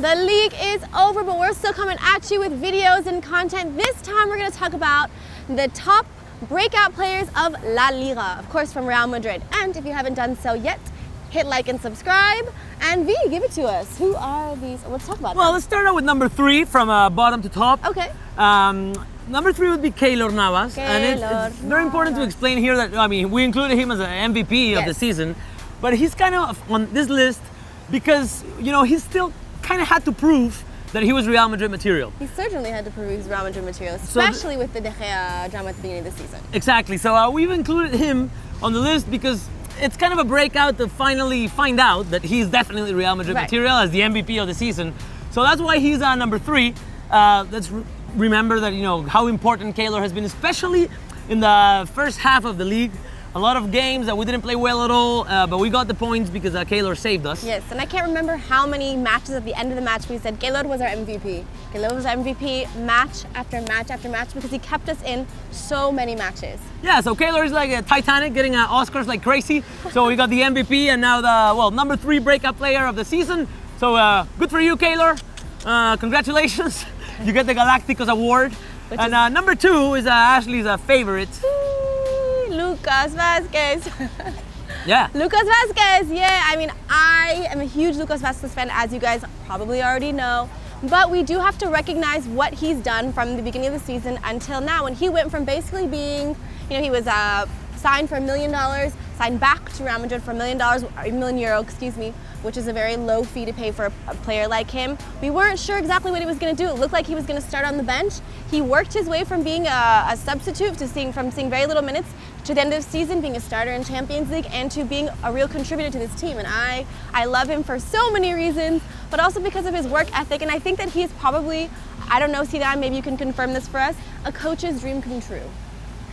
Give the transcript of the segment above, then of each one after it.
The league is over, but we're still coming at you with videos and content. This time we're going to talk about the top breakout players of La Liga, of course from Real Madrid. And if you haven't done so yet, hit like and subscribe. And V, give it to us. Who are these? Let's talk about them. Well, let's start out with number 3 from bottom to top. Okay. Number 3 would be Keylor Navas. And it's very important to explain here that, I mean, we included him as an MVP of the season, but he's kind of on this list because, you know, he still kind of had to prove that he was Real Madrid material. He certainly had to prove he was Real Madrid material, especially with the De Gea drama at the beginning of the season. Exactly. So we've included him on the list because it's kind of a breakout to finally find out that he's definitely Real Madrid material as the MVP of the season. So that's why he's on number 3. Let's remember that, you know, how important Keylor has been, especially in the first half of the league. A lot of games that we didn't play well at all, but we got the points because Keylor saved us. Yes, and I can't remember how many matches at the end of the match we said Keylor was our MVP. Keylor was our MVP match after match after match because he kept us in so many matches. Yeah, so Keylor is like a Titanic getting Oscars like crazy. So we got the MVP and now the, number 3 breakout player of the season. So good for you, Keylor. Congratulations. You get the Galacticos award. And number 2 is Ashley's favorite. Lucas Vazquez. Yeah. Lucas Vazquez, yeah. I mean, I am a huge Lucas Vazquez fan, as you guys probably already know. But we do have to recognize what he's done from the beginning of the season until now. And he went from basically being, you know, he was signed for $1 million, signed back to Real Madrid for €1 million, excuse me, which is a very low fee to pay for a player like him. We weren't sure exactly what he was going to do. It looked like he was going to start on the bench. He worked his way from being a substitute to seeing very little minutes to the end of the season being a starter in Champions League and to being a real contributor to this team. And I love him for so many reasons, but also because of his work ethic. And I think that he's probably, I don't know, Zidane, maybe you can confirm this for us, a coach's dream come true.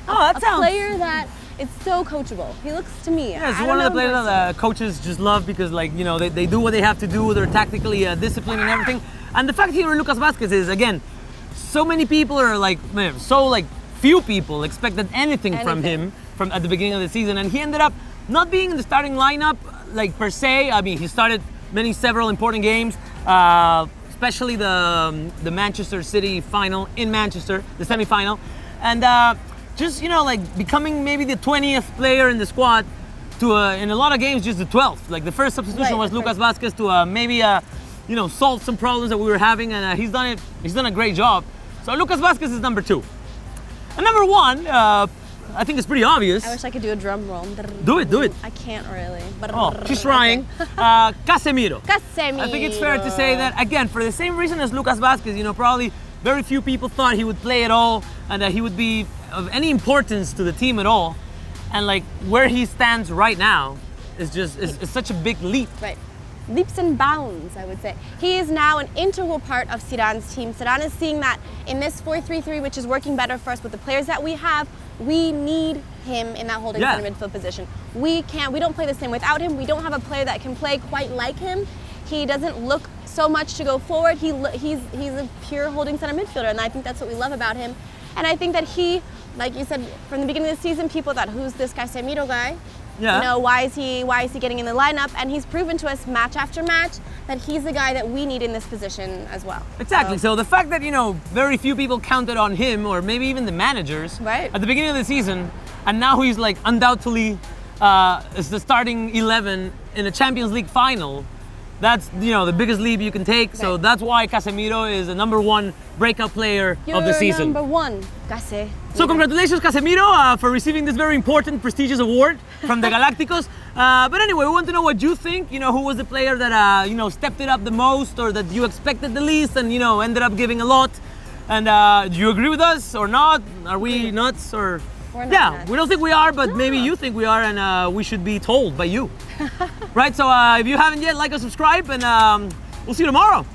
Oh, a player that is so coachable. He looks to me. Yeah, it's one of the players that coaches just love because, like, you know, they do what they have to do. They're tactically disciplined and everything. And the fact here with Lucas Vazquez is, again, so many people are like, man, few people expected anything from him from at the beginning of the season, and he ended up not being in the starting lineup, like per se. I mean, he started several important games, especially the Manchester City final in Manchester, the semi-final, and just, you know, like becoming maybe the 20th player in the squad to in a lot of games just the 12th. Like the first substitution was Lucas Vazquez to maybe you know, solve some problems that we were having, and he's done it. He's done a great job. So Lucas Vazquez is number 2. And number 1, I think it's pretty obvious. I wish I could do a drum roll. Do it, do it. I can't really. Oh, she's trying. Casemiro. Casemiro. I think it's fair to say that, again, for the same reason as Lucas Vazquez, you know, probably very few people thought he would play at all and that he would be of any importance to the team at all. And like where he stands right now is just is such a big leap. Right. Leaps and bounds, I would say. He is now an integral part of Zidane's team. Zidane is seeing that in this 4-3-3, which is working better for us with the players that we have, we need him in that holding center midfield position. We don't play the same without him. We don't have a player that can play quite like him. He doesn't look so much to go forward. He's a pure holding center midfielder, and I think that's what we love about him. And I think that he, like you said, from the beginning of the season, people thought, who's this Casemiro guy? Yeah. You know, why is he getting in the lineup? And he's proven to us match after match that he's the guy that we need in this position as well. Exactly. So the fact that, you know, very few people counted on him, or maybe even the managers, at the beginning of the season, and now he's like undoubtedly is the starting 11 in a Champions League final. That's, you know, the biggest leap you can take. So that's why Casemiro is the number 1 breakout player of the season. Number 1, Casemiro. So congratulations, Casemiro, for receiving this very important, prestigious award from the Galacticos. But anyway, we want to know what you think. You know, who was the player that, you know, stepped it up the most, or that you expected the least and, you know, ended up giving a lot. And do you agree with us or not? Are we nuts or... We're not nuts. We don't think we are, but maybe you think we are, and we should be told by you. Right, so if you haven't yet, like or subscribe, and we'll see you tomorrow.